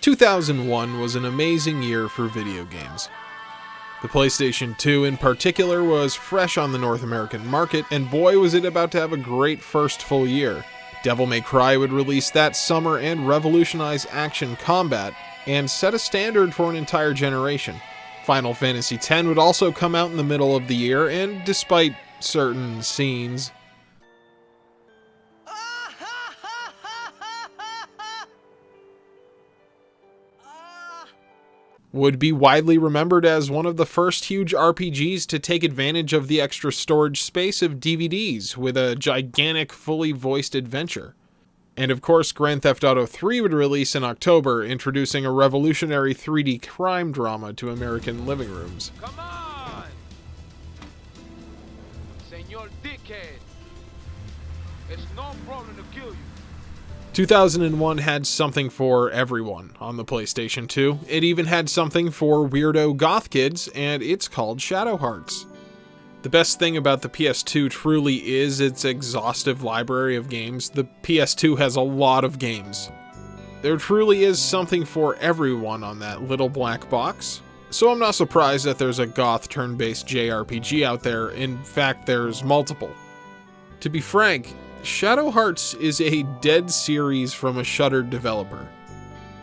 "2001 was an amazing year for video games. The PlayStation 2 in particular was fresh on the North American market, and boy was it about to have a great first full year. Devil May Cry would release that summer and revolutionize action combat, and set a standard for an entire generation. Final Fantasy X would also come out in the middle of the year, and despite certain scenes, would be widely remembered as one of the first huge RPGs to take advantage of the extra storage space of DVDs with a gigantic, fully voiced adventure. And of course, Grand Theft Auto 3 would release in October, introducing a revolutionary 3D crime drama to American living rooms. Come on! Señor Dickhead! It's no problem to kill you. 2001 had something for everyone on the PlayStation 2. It even had something for weirdo goth kids, and it's called Shadow Hearts. The best thing about the PS2 truly is its exhaustive library of games. The PS2 has a lot of games. There truly is something for everyone on that little black box. So I'm not surprised that there's a goth turn-based JRPG out there. In fact, there's multiple. To be frank, Shadow Hearts is a dead series from a shuttered developer.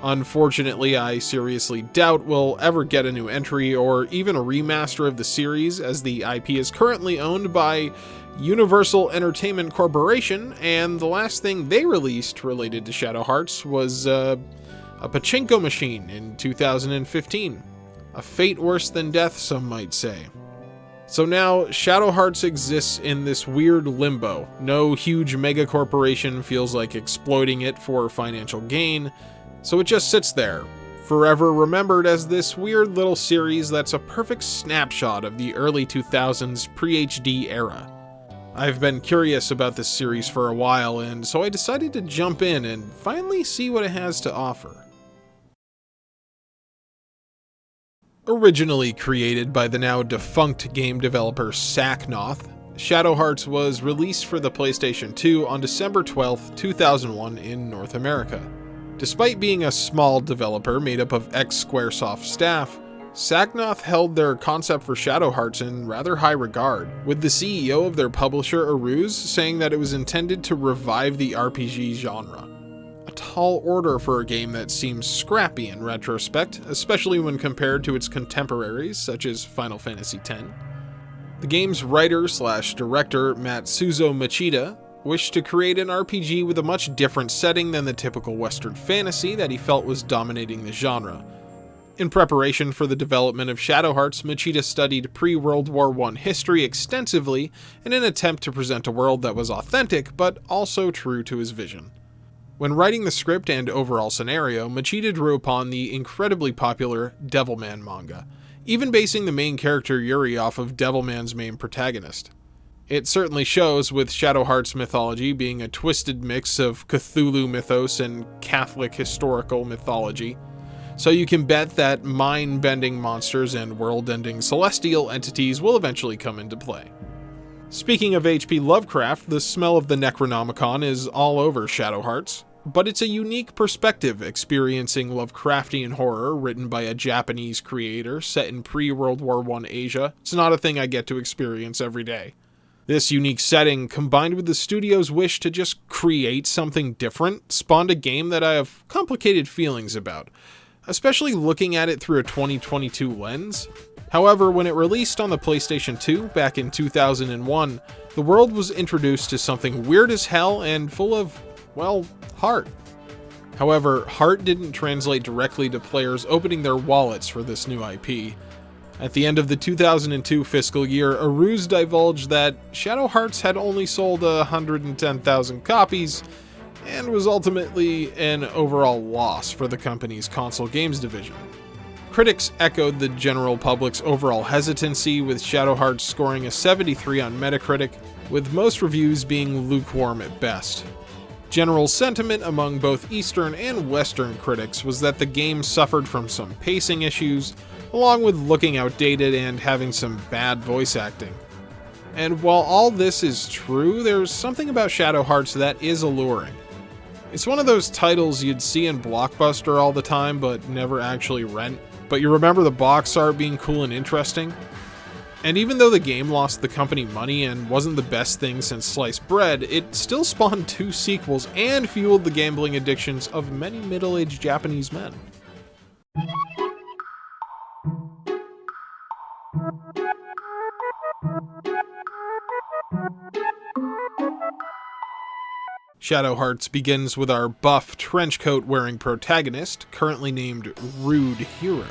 Unfortunately, I seriously doubt we'll ever get a new entry or even a remaster of the series, as the IP is currently owned by Universal Entertainment Corporation, and the last thing they released related to Shadow Hearts was a pachinko machine in 2015. A fate worse than death, some might say. So now, Shadow Hearts exists in this weird limbo. No huge mega corporation feels like exploiting it for financial gain, so it just sits there, forever remembered as this weird little series that's a perfect snapshot of the early 2000s pre-HD era. I've been curious about this series for a while, and so I decided to jump in and finally see what it has to offer. Originally created by the now defunct game developer Sacnoth, Shadow Hearts was released for the PlayStation 2 on December 12, 2001 in North America. Despite being a small developer made up of ex-Squaresoft staff, Sacnoth held their concept for Shadow Hearts in rather high regard, with the CEO of their publisher, Aruz, saying that it was intended to revive the RPG genre. A tall order for a game that seems scrappy in retrospect, especially when compared to its contemporaries such as Final Fantasy X. The game's writer/director, Matsuzo Machida, wished to create an RPG with a much different setting than the typical Western fantasy that he felt was dominating the genre. In preparation for the development of Shadow Hearts, Machida studied pre-World War I history extensively in an attempt to present a world that was authentic but also true to his vision. When writing the script and overall scenario, Machida drew upon the incredibly popular Devilman manga, even basing the main character Yuri off of Devilman's main protagonist. It certainly shows, with Shadow Hearts mythology being a twisted mix of Cthulhu mythos and Catholic historical mythology, so you can bet that mind-bending monsters and world-ending celestial entities will eventually come into play. Speaking of H.P. Lovecraft, the smell of the Necronomicon is all over Shadow Hearts, but it's a unique perspective experiencing Lovecraftian horror written by a Japanese creator set in pre-World War I Asia. It's not a thing I get to experience every day. This unique setting, combined with the studio's wish to just create something different, spawned a game that I have complicated feelings about, especially looking at it through a 2022 lens. However, when it released on the PlayStation 2 back in 2001, the world was introduced to something weird as hell and full of, well, heart. However, heart didn't translate directly to players opening their wallets for this new IP. At the end of the 2002 fiscal year, Aruz divulged that Shadow Hearts had only sold 110,000 copies, and was ultimately an overall loss for the company's console games division. Critics echoed the general public's overall hesitancy, with Shadow Hearts scoring a 73 on Metacritic, with most reviews being lukewarm at best. General sentiment among both Eastern and Western critics was that the game suffered from some pacing issues, along with looking outdated and having some bad voice acting. And while all this is true, there's something about Shadow Hearts that is alluring. It's one of those titles you'd see in Blockbuster all the time but never actually rent, but you remember the box art being cool and interesting. And even though the game lost the company money and wasn't the best thing since sliced bread, it still spawned 2 sequels and fueled the gambling addictions of many middle-aged Japanese men. Shadow Hearts begins with our buff trenchcoat-wearing protagonist, currently named Rude Hero,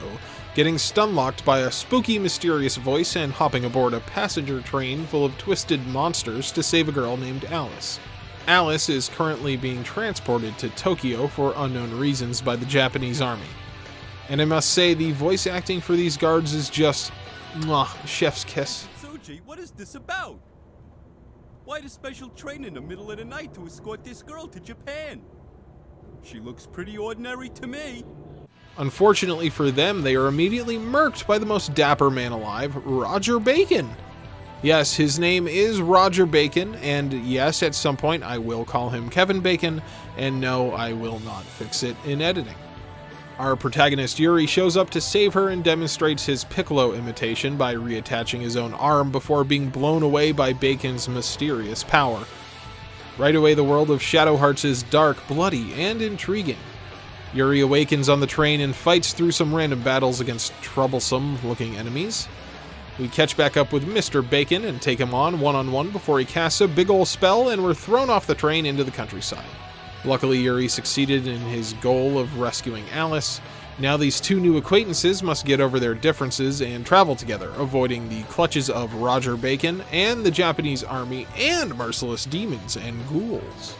getting stun-locked by a spooky, mysterious voice and hopping aboard a passenger train full of twisted monsters to save a girl named Alice. Alice is currently being transported to Tokyo for unknown reasons by the Japanese army. And I must say, the voice acting for these guards is just, mwah, chef's kiss. Soji, what is this about? Why the special train in the middle of the night to escort this girl to Japan? She looks pretty ordinary to me. Unfortunately for them, they are immediately murked by the most dapper man alive, Roger Bacon. Yes, his name is Roger Bacon, and yes, at some point I will call him Kevin Bacon, and no, I will not fix it in editing. Our protagonist Yuri shows up to save her and demonstrates his Piccolo imitation by reattaching his own arm before being blown away by Bacon's mysterious power. Right away, the world of Shadow Hearts is dark, bloody, and intriguing. Yuri awakens on the train and fights through some random battles against troublesome-looking enemies. We catch back up with Mr. Bacon and take him on one-on-one before he casts a big ol' spell and we're thrown off the train into the countryside. Luckily, Yuri succeeded in his goal of rescuing Alice. Now these 2 new acquaintances must get over their differences and travel together, avoiding the clutches of Roger Bacon and the Japanese army and merciless demons and ghouls.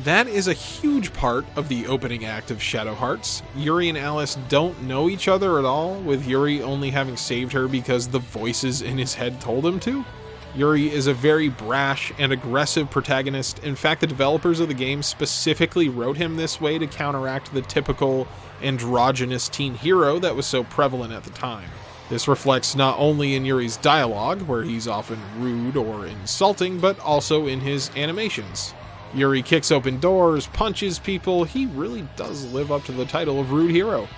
That is a huge part of the opening act of Shadow Hearts. Yuri and Alice don't know each other at all, with Yuri only having saved her because the voices in his head told him to. Yuri is a very brash and aggressive protagonist. In fact, the developers of the game specifically wrote him this way to counteract the typical androgynous teen hero that was so prevalent at the time. This reflects not only in Yuri's dialogue, where he's often rude or insulting, but also in his animations. Yuri kicks open doors, punches people. He really does live up to the title of Rude Hero.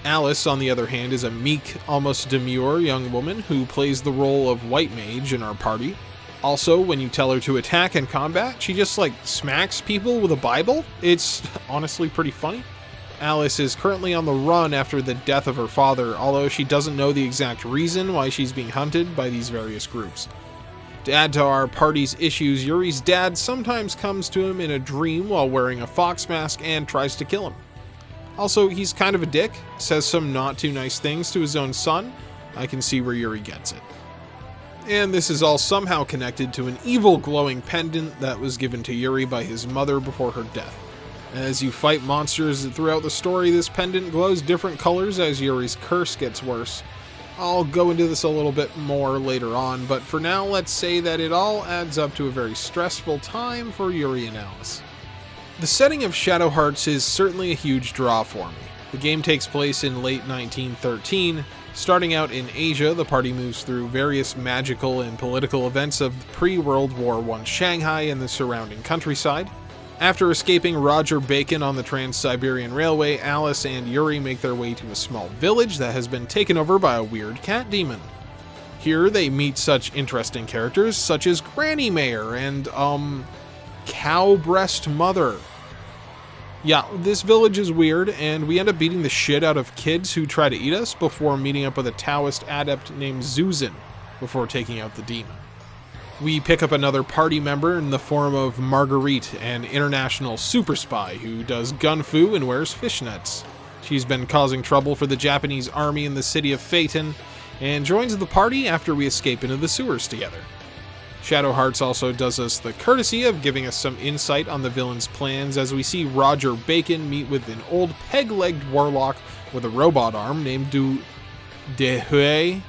Alice, on the other hand, is a meek, almost demure young woman who plays the role of white mage in our party. Also, when you tell her to attack and combat, she just smacks people with a Bible. It's honestly pretty funny. Alice is currently on the run after the death of her father, although she doesn't know the exact reason why she's being hunted by these various groups. To add to our party's issues, Yuri's dad sometimes comes to him in a dream while wearing a fox mask and tries to kill him. Also, he's kind of a dick, says some not too nice things to his own son. I can see where Yuri gets it. And this is all somehow connected to an evil glowing pendant that was given to Yuri by his mother before her death. As you fight monsters throughout the story, this pendant glows different colors as Yuri's curse gets worse. I'll go into this a little bit more later on, but for now, let's say that it all adds up to a very stressful time for Yuri and Alice. The setting of Shadow Hearts is certainly a huge draw for me. The game takes place in late 1913. Starting out in Asia, the party moves through various magical and political events of pre-World War I Shanghai and the surrounding countryside. After escaping Roger Bacon on the Trans-Siberian Railway, Alice and Yuri make their way to a small village that has been taken over by a weird cat demon. Here they meet such interesting characters such as Granny Mayor and, Cow Breast Mother. Yeah, this village is weird, and we end up beating the shit out of kids who try to eat us before meeting up with a Taoist adept named Zuzin before taking out the demon. We pick up another party member in the form of Marguerite, an international super spy who does gun fu and wears fishnets. She's been causing trouble for the Japanese army in the city of Phaeton, and joins the party after we escape into the sewers together. Shadow Hearts also does us the courtesy of giving us some insight on the villain's plans as we see Roger Bacon meet with an old peg-legged warlock with a robot arm named Dehui.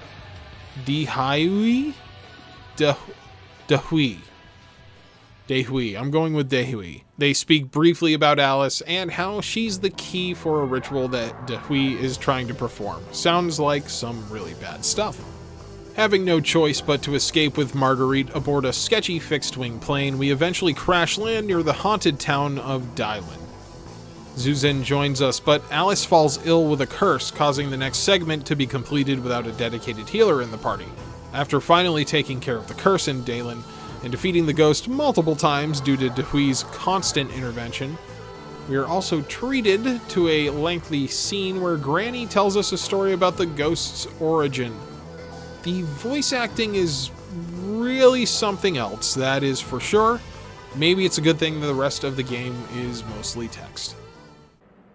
I'm going with Dehui. They speak briefly about Alice and how she's the key for a ritual that Dehui is trying to perform. Sounds like some really bad stuff. Having no choice but to escape with Marguerite aboard a sketchy fixed-wing plane, we eventually crash land near the haunted town of Dailan. Zuzin joins us, but Alice falls ill with a curse, causing the next segment to be completed without a dedicated healer in the party. After finally taking care of the curse in Dailan and defeating the ghost multiple times due to Dehui's constant intervention, we are also treated to a lengthy scene where Granny tells us a story about the ghost's origin. The voice acting is really something else, that is for sure. Maybe it's a good thing that the rest of the game is mostly text.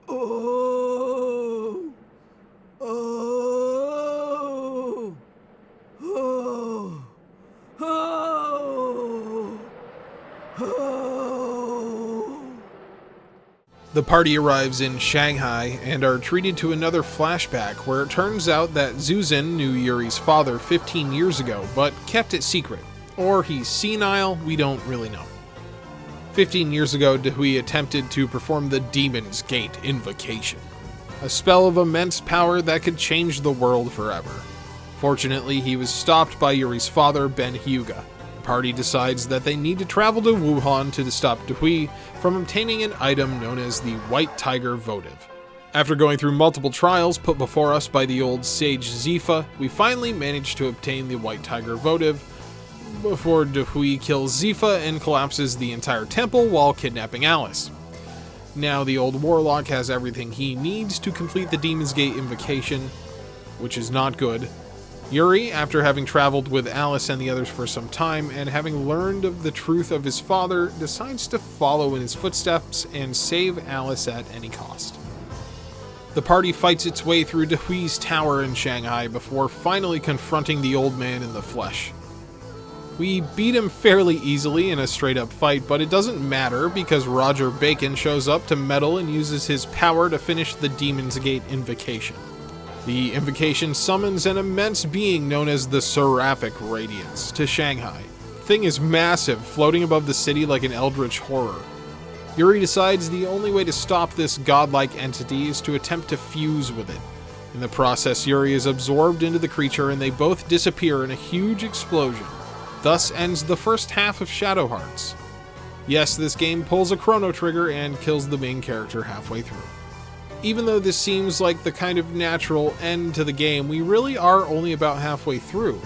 Oh, oh, oh, oh, oh. The party arrives in Shanghai and are treated to another flashback where it turns out that Zuzin knew Yuri's father 15 years ago, but kept it secret. Or he's senile, we don't really know. 15 years ago, Dehui attempted to perform the Demon's Gate invocation, a spell of immense power that could change the world forever. Fortunately, he was stopped by Yuri's father, Ben Hyuga. The party decides that they need to travel to Wuhan to stop Dehui from obtaining an item known as the White Tiger Votive. After going through multiple trials put before us by the old sage Zifa, we finally managed to obtain the White Tiger Votive, before Dehui kills Zifa and collapses the entire temple while kidnapping Alice. Now the old warlock has everything he needs to complete the Demon's Gate invocation, which is not good. Yuri, after having traveled with Alice and the others for some time and having learned of the truth of his father, decides to follow in his footsteps and save Alice at any cost. The party fights its way through Dehui's tower in Shanghai before finally confronting the old man in the flesh. We beat him fairly easily in a straight-up fight, but it doesn't matter because Roger Bacon shows up to meddle and uses his power to finish the Demon's Gate invocation. The invocation summons an immense being known as the Seraphic Radiance to Shanghai. The thing is massive, floating above the city like an eldritch horror. Yuri decides the only way to stop this godlike entity is to attempt to fuse with it. In the process, Yuri is absorbed into the creature and they both disappear in a huge explosion. Thus ends the first half of Shadow Hearts. Yes, this game pulls a chrono trigger and kills the main character halfway through. Even though this seems like the kind of natural end to the game, we really are only about halfway through.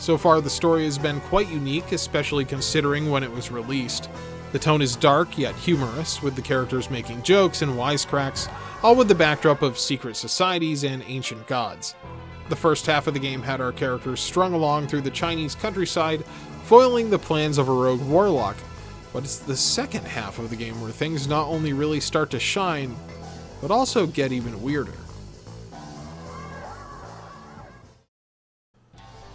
So far, the story has been quite unique, especially considering when it was released. The tone is dark yet humorous, with the characters making jokes and wisecracks, all with the backdrop of secret societies and ancient gods. The first half of the game had our characters strung along through the Chinese countryside, foiling the plans of a rogue warlock, but it's the second half of the game where things not only really start to shine, but also get even weirder.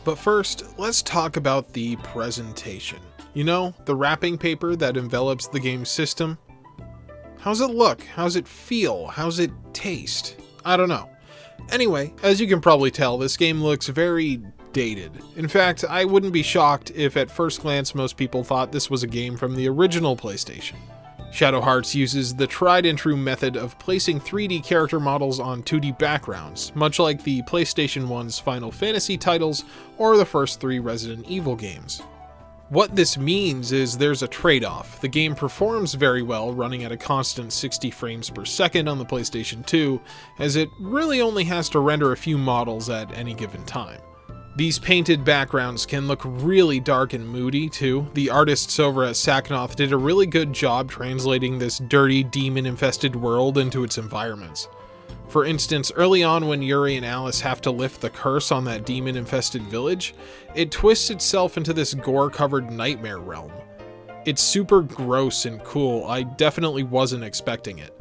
But first, let's talk about the presentation. You know, the wrapping paper that envelops the game's system? How's it look? How's it feel? How's it taste? I don't know. Anyway, as you can probably tell, this game looks very dated. In fact, I wouldn't be shocked if at first glance most people thought this was a game from the original PlayStation. Shadow Hearts uses the tried and true method of placing 3D character models on 2D backgrounds, much like the PlayStation 1's Final Fantasy titles or the first 3 Resident Evil games. What this means is there's a trade-off. The game performs very well running at a constant 60 frames per second on the PlayStation 2, as it really only has to render a few models at any given time. These painted backgrounds can look really dark and moody too. The artists over at Sacnoth did a really good job translating this dirty, demon-infested world into its environments. For instance, early on when Yuri and Alice have to lift the curse on that demon-infested village, it twists itself into this gore-covered nightmare realm. It's super gross and cool. I definitely wasn't expecting it.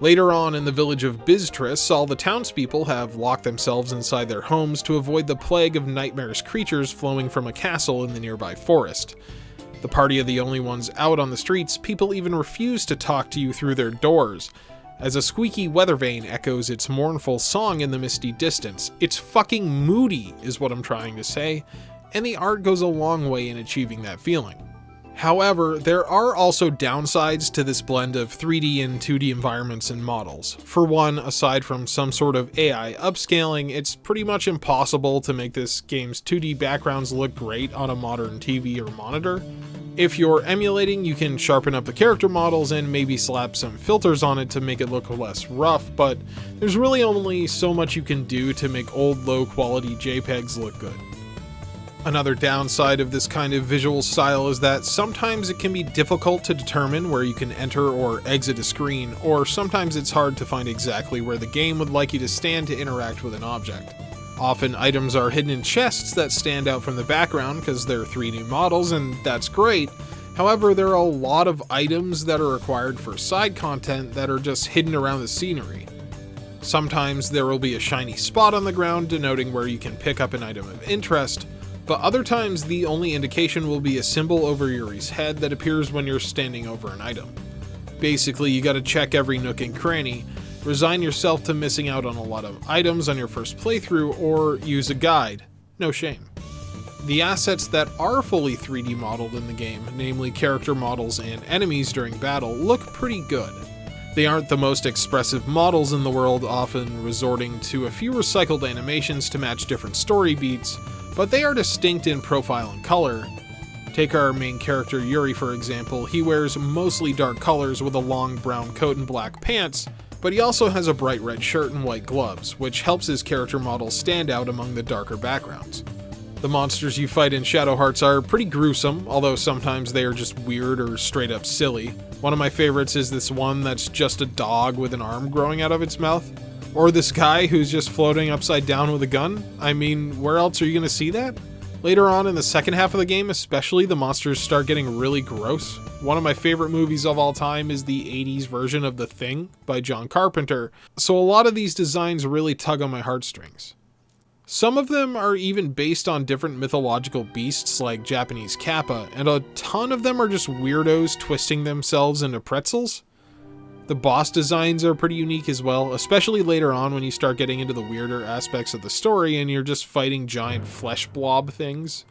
Later on in the village of Bistris, all the townspeople have locked themselves inside their homes to avoid the plague of nightmarish creatures flowing from a castle in the nearby forest. The party are the only ones out on the streets. People even refuse to talk to you through their doors. as a squeaky weather vane echoes its mournful song in the misty distance. It's fucking moody, is what I'm trying to say, and the art goes a long way in achieving that feeling. However, there are also downsides to this blend of 3D and 2D environments and models. For one, aside from some sort of AI upscaling, it's pretty much impossible to make this game's 2D backgrounds look great on a modern TV or monitor. If you're emulating, you can sharpen up the character models and maybe slap some filters on it to make it look less rough, but there's really only so much you can do to make old low-quality JPEGs look good. Another downside of this kind of visual style is that sometimes it can be difficult to determine where you can enter or exit a screen, or sometimes it's hard to find exactly where the game would like you to stand to interact with an object. Often items are hidden in chests that stand out from the background because they're 3D models, and that's great. However, there are a lot of items that are required for side content that are just hidden around the scenery. Sometimes there will be a shiny spot on the ground denoting where you can pick up an item of interest, but other times the only indication will be a symbol over Yuri's head that appears when you're standing over an item. Basically, you gotta check every nook and cranny, resign yourself to missing out on a lot of items on your first playthrough, or use a guide. No shame. The assets that are fully 3D modeled in the game, namely character models and enemies during battle, look pretty good. They aren't the most expressive models in the world, often resorting to a few recycled animations to match different story beats, but they are distinct in profile and color. Take our main character Yuri for example. He wears mostly dark colors with a long brown coat and black pants, but he also has a bright red shirt and white gloves, which helps his character model stand out among the darker backgrounds. The monsters you fight in Shadow Hearts are pretty gruesome, although sometimes they are just weird or straight up silly. One of my favorites is this one that's just a dog with an arm growing out of its mouth. Or this guy who's just floating upside down with a gun. I mean, where else are you gonna see that? Later on in the second half of the game especially, the monsters start getting really gross. One of my favorite movies of all time is the 80s version of The Thing by John Carpenter, so a lot of these designs really tug on my heartstrings. Some of them are even based on different mythological beasts like Japanese kappa, and a ton of them are just weirdos twisting themselves into pretzels. The boss designs are pretty unique as well, especially later on when you start getting into the weirder aspects of the story and you're just fighting giant flesh blob things.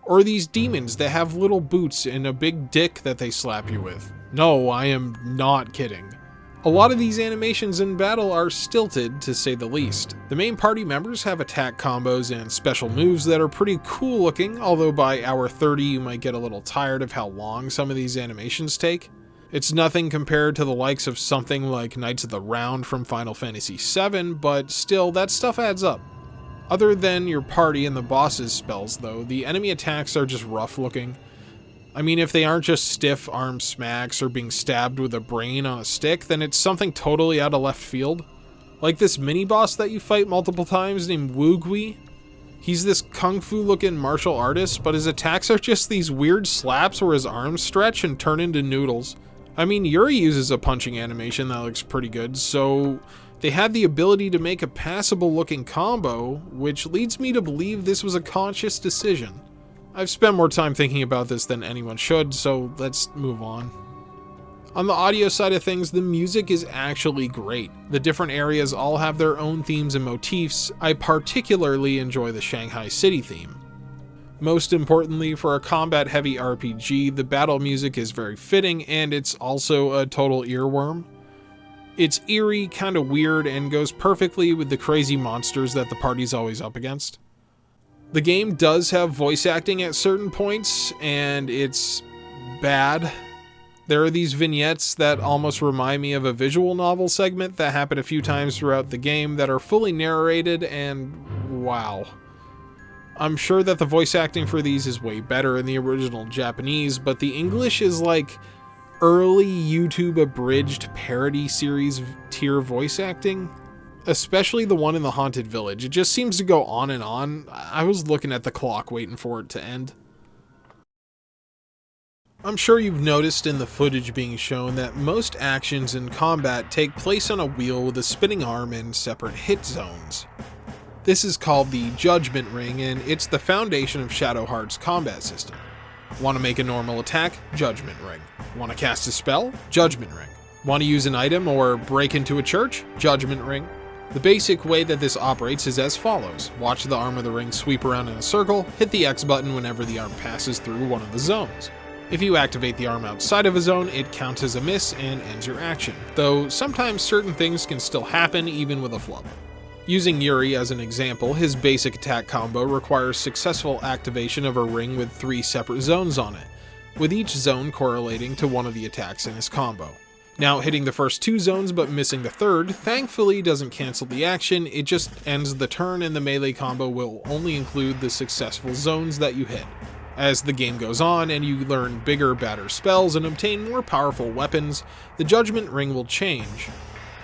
Or these demons that have little boots and a big dick that they slap you with. No, I am not kidding. A lot of these animations in battle are stilted, to say the least. The main party members have attack combos and special moves that are pretty cool looking, although by hour 30 you might get a little tired of how long some of these animations take. It's nothing compared to the likes of something like Knights of the Round from Final Fantasy VII, but still, that stuff adds up. Other than your party and the boss's spells though, the enemy attacks are just rough looking. I mean, if they aren't just stiff arm smacks or being stabbed with a brain on a stick, then it's something totally out of left field. Like this mini-boss that you fight multiple times named Woogui. He's this kung fu looking martial artist, but his attacks are just these weird slaps where his arms stretch and turn into noodles. I mean, Yuri uses a punching animation that looks pretty good, so they had the ability to make a passable looking combo, which leads me to believe this was a conscious decision. I've spent more time thinking about this than anyone should, so let's move on. On the audio side of things, the music is actually great. The different areas all have their own themes and motifs. I particularly enjoy the Shanghai City theme. Most importantly, for a combat-heavy RPG, the battle music is very fitting, and it's also a total earworm. It's eerie, kinda weird, and goes perfectly with the crazy monsters that the party's always up against. The game does have voice acting at certain points, and it's bad. There are these vignettes that almost remind me of a visual novel segment that happen a few times throughout the game that are fully narrated, and wow. I'm sure that the voice acting for these is way better in the original Japanese, but the English is like early YouTube abridged parody series tier voice acting. Especially the one in the Haunted Village. It just seems to go on and on. I was looking at the clock waiting for it to end. I'm sure you've noticed in the footage being shown that most actions in combat take place on a wheel with a spinning arm and separate hit zones. This is called the Judgment Ring, and it's the foundation of Shadow Heart's combat system. Want to make a normal attack? Judgment Ring. Want to cast a spell? Judgment Ring. Want to use an item or break into a church? Judgment Ring. The basic way that this operates is as follows. Watch the arm of the ring sweep around in a circle, hit the X button whenever the arm passes through one of the zones. If you activate the arm outside of a zone, it counts as a miss and ends your action, though sometimes certain things can still happen even with a flub. Using Yuri as an example, his basic attack combo requires successful activation of a ring with 3 separate zones on it, with each zone correlating to one of the attacks in his combo. Now, hitting the first 2 zones but missing the third thankfully doesn't cancel the action, it just ends the turn and the melee combo will only include the successful zones that you hit. As the game goes on and you learn bigger, badder spells and obtain more powerful weapons, the Judgment Ring will change.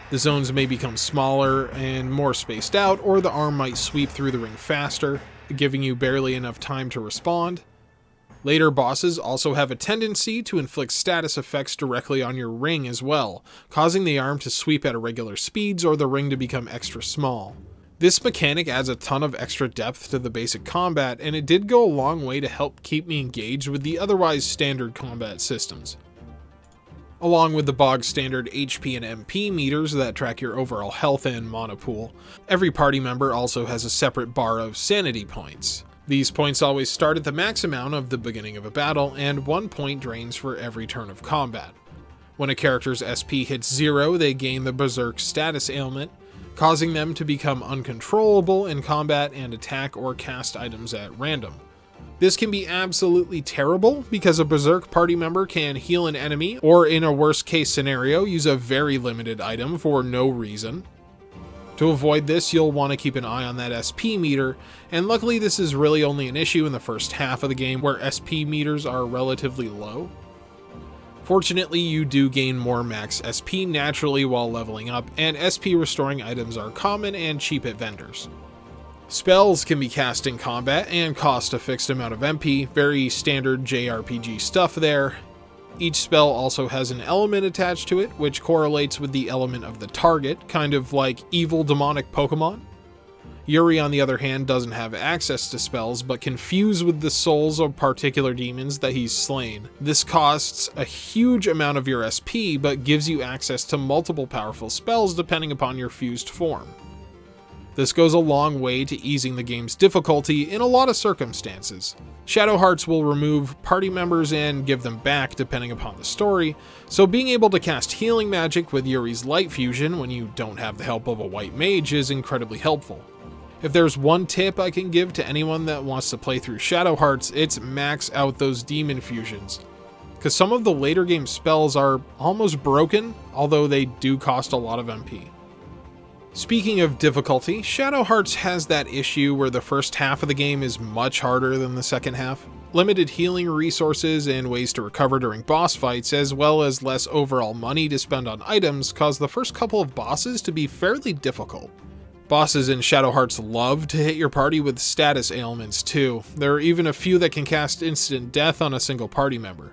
The zones may become smaller and more spaced out, or the arm might sweep through the ring faster, giving you barely enough time to respond. Later bosses also have a tendency to inflict status effects directly on your ring as well, causing the arm to sweep at irregular speeds or the ring to become extra small. This mechanic adds a ton of extra depth to the basic combat, and it did go a long way to help keep me engaged with the otherwise standard combat systems. Along with the bog standard HP and MP meters that track your overall health and mana pool, every party member also has a separate bar of sanity points. These points always start at the max amount of the beginning of a battle, and 1 point drains for every turn of combat. When a character's SP hits 0, they gain the Berserk status ailment, causing them to become uncontrollable in combat and attack or cast items at random. This can be absolutely terrible because a Berserk party member can heal an enemy, or in a worst case scenario, use a very limited item for no reason. To avoid this, you'll want to keep an eye on that SP meter, and luckily this is really only an issue in the first half of the game where SP meters are relatively low. Fortunately, you do gain more max SP naturally while leveling up, and SP restoring items are common and cheap at vendors. Spells can be cast in combat and cost a fixed amount of MP, very standard JRPG stuff there. Each spell also has an element attached to it, which correlates with the element of the target, kind of like evil demonic Pokemon. Yuri, on the other hand, doesn't have access to spells, but can fuse with the souls of particular demons that he's slain. This costs a huge amount of your SP, but gives you access to multiple powerful spells depending upon your fused form. This goes a long way to easing the game's difficulty in a lot of circumstances. Shadow Hearts will remove party members and give them back depending upon the story, so being able to cast healing magic with Yuri's Light Fusion when you don't have the help of a white mage is incredibly helpful. If there's one tip I can give to anyone that wants to play through Shadow Hearts, it's max out those demon fusions, because some of the later game spells are almost broken, although they do cost a lot of MP. Speaking of difficulty, Shadow Hearts has that issue where the first half of the game is much harder than the second half. Limited healing resources and ways to recover during boss fights, as well as less overall money to spend on items, cause the first couple of bosses to be fairly difficult. Bosses in Shadow Hearts love to hit your party with status ailments too. There are even a few that can cast instant death on a single party member.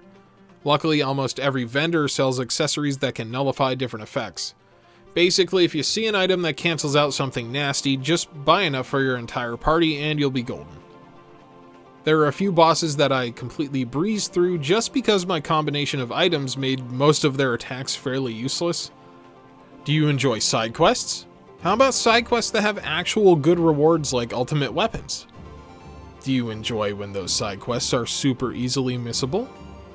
Luckily, almost every vendor sells accessories that can nullify different effects. Basically, if you see an item that cancels out something nasty, just buy enough for your entire party and you'll be golden. There are a few bosses that I completely breezed through just because my combination of items made most of their attacks fairly useless. Do you enjoy side quests? How about side quests that have actual good rewards like ultimate weapons? Do you enjoy when those side quests are super easily missable?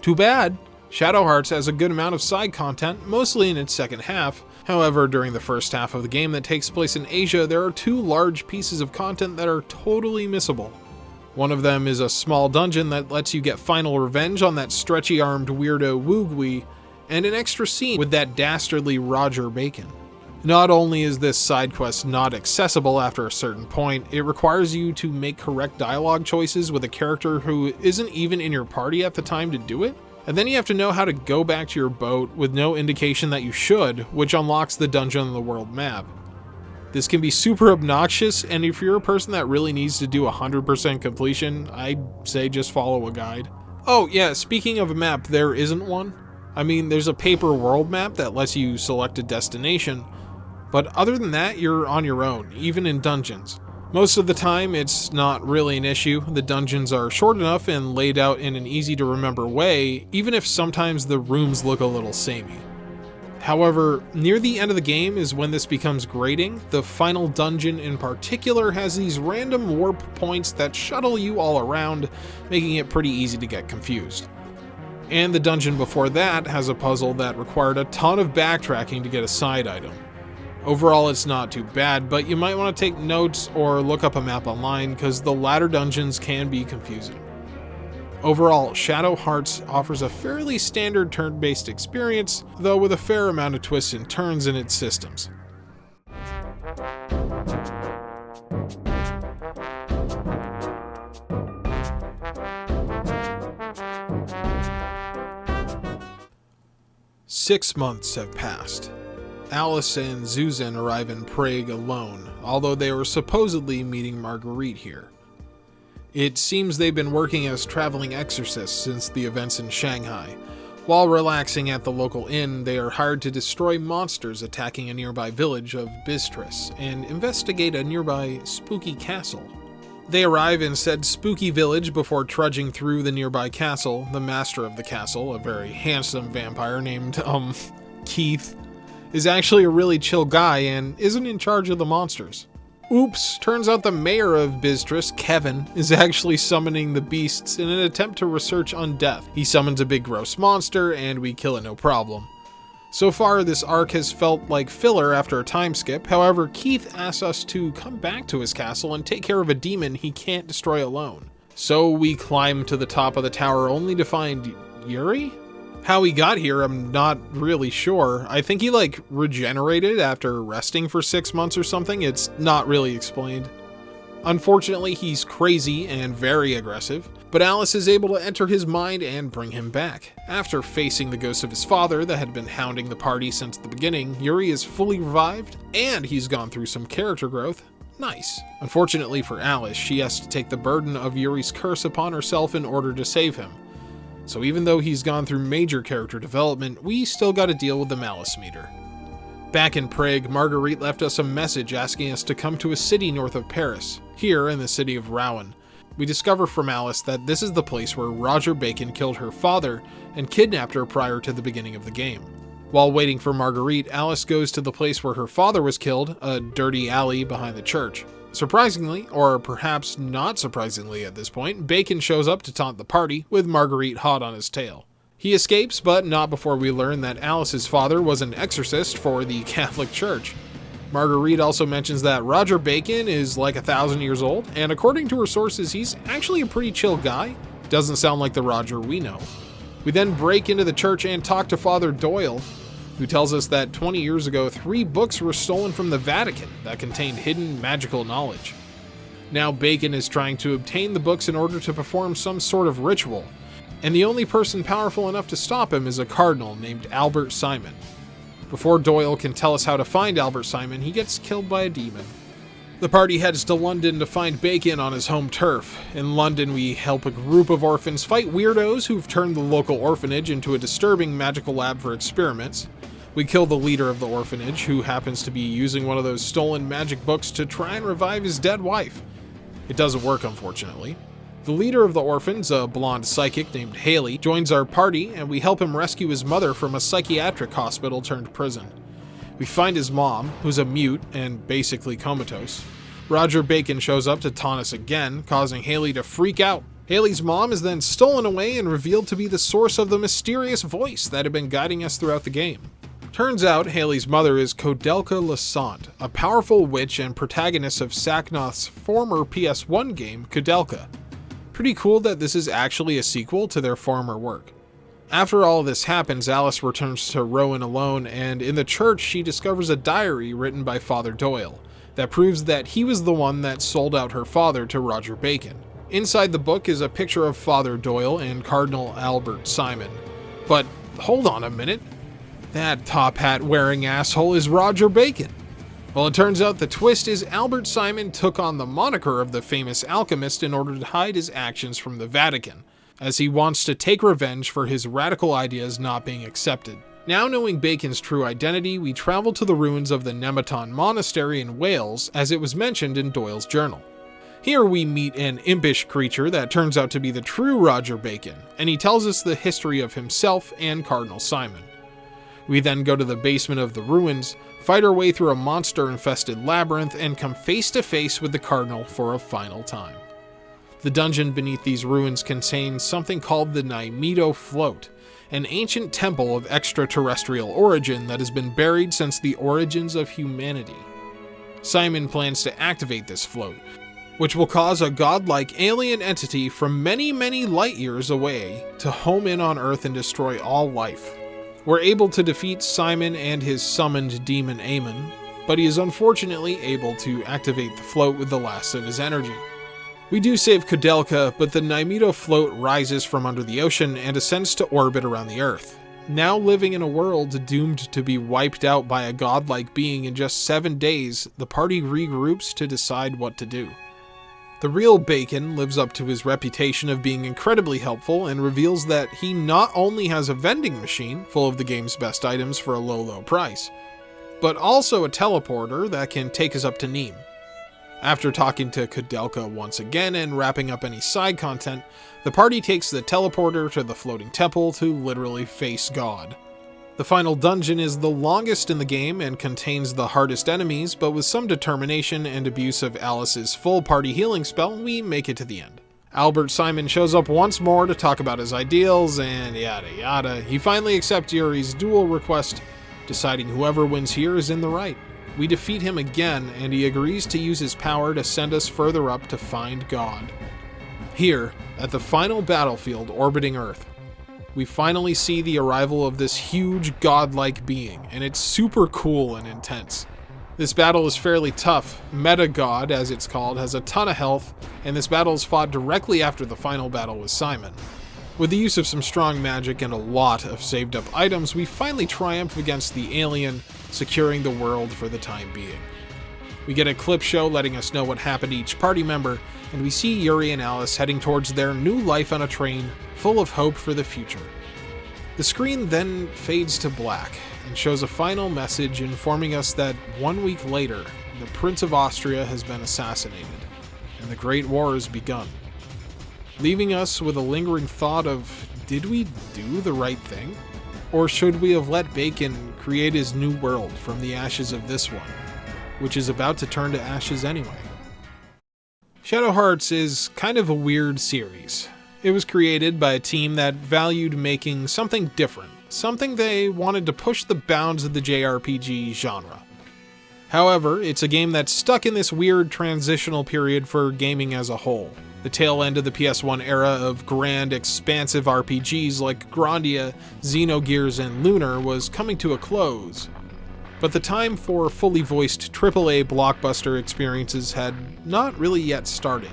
Too bad! Shadow Hearts has a good amount of side content, mostly in its second half. However, during the first half of the game that takes place in Asia, there are 2 large pieces of content that are totally missable. One of them is a small dungeon that lets you get final revenge on that stretchy-armed weirdo Woogwee, and an extra scene with that dastardly Roger Bacon. Not only is this side quest not accessible after a certain point, it requires you to make correct dialogue choices with a character who isn't even in your party at the time to do it. And then you have to know how to go back to your boat with no indication that you should, which unlocks the dungeon on the world map. This can be super obnoxious, and if you're a person that really needs to do 100% completion, I'd say just follow a guide. Oh yeah, speaking of a map, there isn't one. I mean, there's a paper world map that lets you select a destination, but other than that, you're on your own, even in dungeons. Most of the time, it's not really an issue. The dungeons are short enough and laid out in an easy to remember way, even if sometimes the rooms look a little samey. However, near the end of the game is when this becomes grating. The final dungeon in particular has these random warp points that shuttle you all around, making it pretty easy to get confused. And the dungeon before that has a puzzle that required a ton of backtracking to get a side item. Overall, it's not too bad, but you might want to take notes or look up a map online because the latter dungeons can be confusing. Overall, Shadow Hearts offers a fairly standard turn-based experience, though with a fair amount of twists and turns in its systems. Six months have passed. Alice and Zuzan arrive in Prague alone, although they were supposedly meeting Marguerite here. It seems they've been working as traveling exorcists since the events in Shanghai. While relaxing at the local inn, they are hired to destroy monsters attacking a nearby village of Bistris and investigate a nearby spooky castle. They arrive in said spooky village before trudging through the nearby castle. The master of the castle, a very handsome vampire named, Keith, is actually a really chill guy and isn't in charge of the monsters. Oops, turns out the mayor of Bistris, Kevin, is actually summoning the beasts in an attempt to research undeath. He summons a big gross monster and we kill it no problem. So far, this arc has felt like filler after a time skip. However, Keith asks us to come back to his castle and take care of a demon he can't destroy alone. So we climb to the top of the tower only to find Yuri? How he got here, I'm not really sure. I think he regenerated after resting for 6 months or something. It's not really explained. Unfortunately, he's crazy and very aggressive, but Alice is able to enter his mind and bring him back. After facing the ghost of his father that had been hounding the party since the beginning, Yuri is fully revived and he's gone through some character growth. Nice. Unfortunately for Alice, she has to take the burden of Yuri's curse upon herself in order to save him. So even though he's gone through major character development, we still gotta deal with the malice meter. Back in Prague, Marguerite left us a message asking us to come to a city north of Paris, here in the city of Rouen. We discover from Alice that this is the place where Roger Bacon killed her father and kidnapped her prior to the beginning of the game. While waiting for Marguerite, Alice goes to the place where her father was killed, a dirty alley behind the church. Surprisingly, or perhaps not surprisingly at this point, Bacon shows up to taunt the party, with Marguerite hot on his tail. He escapes, but not before we learn that Alice's father was an exorcist for the Catholic Church. Marguerite also mentions that Roger Bacon is like 1,000 years old, and according to her sources, he's actually a pretty chill guy. Doesn't sound like the Roger we know. We then break into the church and talk to Father Doyle, who tells us that 20 years ago, 3 books were stolen from the Vatican that contained hidden magical knowledge. Now Bacon is trying to obtain the books in order to perform some sort of ritual, and the only person powerful enough to stop him is a cardinal named Albert Simon. Before Doyle can tell us how to find Albert Simon, he gets killed by a demon. The party heads to London to find Bacon on his home turf. In London, we help a group of orphans fight weirdos who've turned the local orphanage into a disturbing magical lab for experiments. We kill the leader of the orphanage, who happens to be using one of those stolen magic books to try and revive his dead wife. It doesn't work, unfortunately. The leader of the orphans, a blonde psychic named Haley, joins our party, and we help him rescue his mother from a psychiatric hospital turned prison. We find his mom, who's a mute and basically comatose. Roger Bacon shows up to taunt us again, causing Haley to freak out. Haley's mom is then stolen away and revealed to be the source of the mysterious voice that had been guiding us throughout the game. Turns out Haley's mother is Koudelka Lasant, a powerful witch and protagonist of Sacnoth's former PS1 game, Koudelka. Pretty cool that this is actually a sequel to their former work. After all this happens, Alice returns to Rowan alone, and in the church she discovers a diary written by Father Doyle that proves that he was the one that sold out her father to Roger Bacon. Inside the book is a picture of Father Doyle and Cardinal Albert Simon. But hold on a minute. That top hat wearing asshole is Roger Bacon. Well, it turns out the twist is Albert Simon took on the moniker of the famous alchemist in order to hide his actions from the Vatican, as he wants to take revenge for his radical ideas not being accepted. Now knowing Bacon's true identity, we travel to the ruins of the Nemeton Monastery in Wales, as it was mentioned in Doyle's journal. Here we meet an impish creature that turns out to be the true Roger Bacon, and he tells us the history of himself and Cardinal Simon. We then go to the basement of the ruins, fight our way through a monster-infested labyrinth, and come face to face with the Cardinal for a final time. The dungeon beneath these ruins contains something called the Nymeto Float, an ancient temple of extraterrestrial origin that has been buried since the origins of humanity. Simon plans to activate this float, which will cause a godlike alien entity from many, many light years away to home in on Earth and destroy all life. We're able to defeat Simon and his summoned demon Aemon, but he is unfortunately able to activate the float with the last of his energy. We do save Koudelka, but the Nymeto Float rises from under the ocean and ascends to orbit around the Earth. Now living in a world doomed to be wiped out by a godlike being in just 7 days, the party regroups to decide what to do. The real Bacon lives up to his reputation of being incredibly helpful and reveals that he not only has a vending machine full of the game's best items for a low price, but also a teleporter that can take us up to Nîmes. After talking to Koudelka once again and wrapping up any side content, the party takes the teleporter to the floating temple to literally face God. The final dungeon is the longest in the game and contains the hardest enemies, but with some determination and abuse of Alice's full party healing spell, we make it to the end. Albert Simon shows up once more to talk about his ideals and yada yada. He finally accepts Yuri's duel request, deciding whoever wins here is in the right. We defeat him again, and he agrees to use his power to send us further up to find God. Here, at the final battlefield orbiting Earth, we finally see the arrival of this huge godlike being, and it's super cool and intense. This battle is fairly tough. Meta-God, as it's called, has a ton of health, and this battle is fought directly after the final battle with Simon. With the use of some strong magic and a lot of saved up items, we finally triumph against the alien, securing the world for the time being. We get a clip show letting us know what happened to each party member, and we see Yuri and Alice heading towards their new life on a train, full of hope for the future. The screen then fades to black, and shows a final message informing us that 1 week later, the Prince of Austria has been assassinated, and the Great War has begun. Leaving us with a lingering thought of, did we do the right thing? Or should we have let Bacon create his new world from the ashes of this one, which is about to turn to ashes anyway? Shadow Hearts is kind of a weird series. It was created by a team that valued making something different, something they wanted to push the bounds of the JRPG genre. However, it's a game that's stuck in this weird transitional period for gaming as a whole. The tail end of the PS1 era of grand, expansive RPGs like Grandia, Xenogears, and Lunar was coming to a close. But the time for fully voiced AAA blockbuster experiences had not really yet started.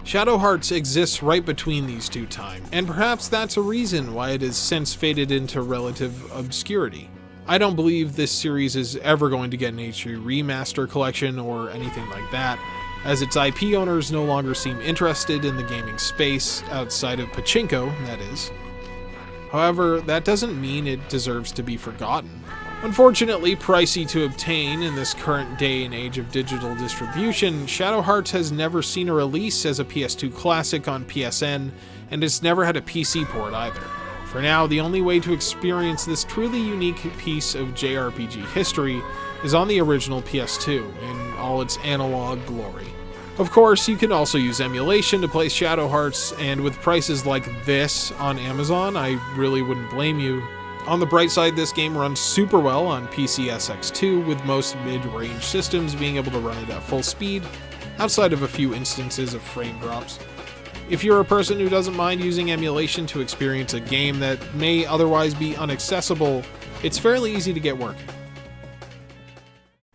Shadow Hearts exists right between these two times, and perhaps that's a reason why it has since faded into relative obscurity. I don't believe this series is ever going to get an HD remaster collection or anything like that, as its IP owners no longer seem interested in the gaming space, outside of pachinko, that is. However, that doesn't mean it deserves to be forgotten. Unfortunately pricey to obtain in this current day and age of digital distribution, Shadow Hearts has never seen a release as a PS2 classic on PSN, and it's never had a PC port either. For now, the only way to experience this truly unique piece of JRPG history is on the original PS2 in all its analog glory. Of course, you can also use emulation to play Shadow Hearts, and with prices like this on Amazon, I really wouldn't blame you. On the bright side, this game runs super well on PCSX2, with most mid-range systems being able to run it at full speed, outside of a few instances of frame drops. If you're a person who doesn't mind using emulation to experience a game that may otherwise be inaccessible, it's fairly easy to get working.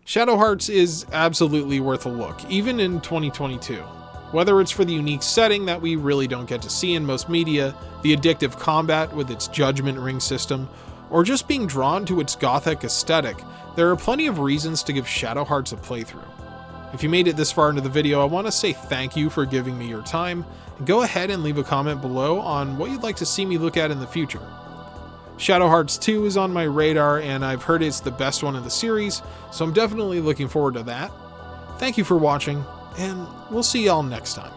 Shadow Hearts is absolutely worth a look, even in 2022. Whether it's for the unique setting that we really don't get to see in most media, the addictive combat with its judgment ring system, or just being drawn to its gothic aesthetic, there are plenty of reasons to give Shadow Hearts a playthrough. If you made it this far into the video, I want to say thank you for giving me your time, and go ahead and leave a comment below on what you'd like to see me look at in the future. Shadow Hearts 2 is on my radar, and I've heard it's the best one in the series, so I'm definitely looking forward to that. Thank you for watching, and we'll see y'all next time.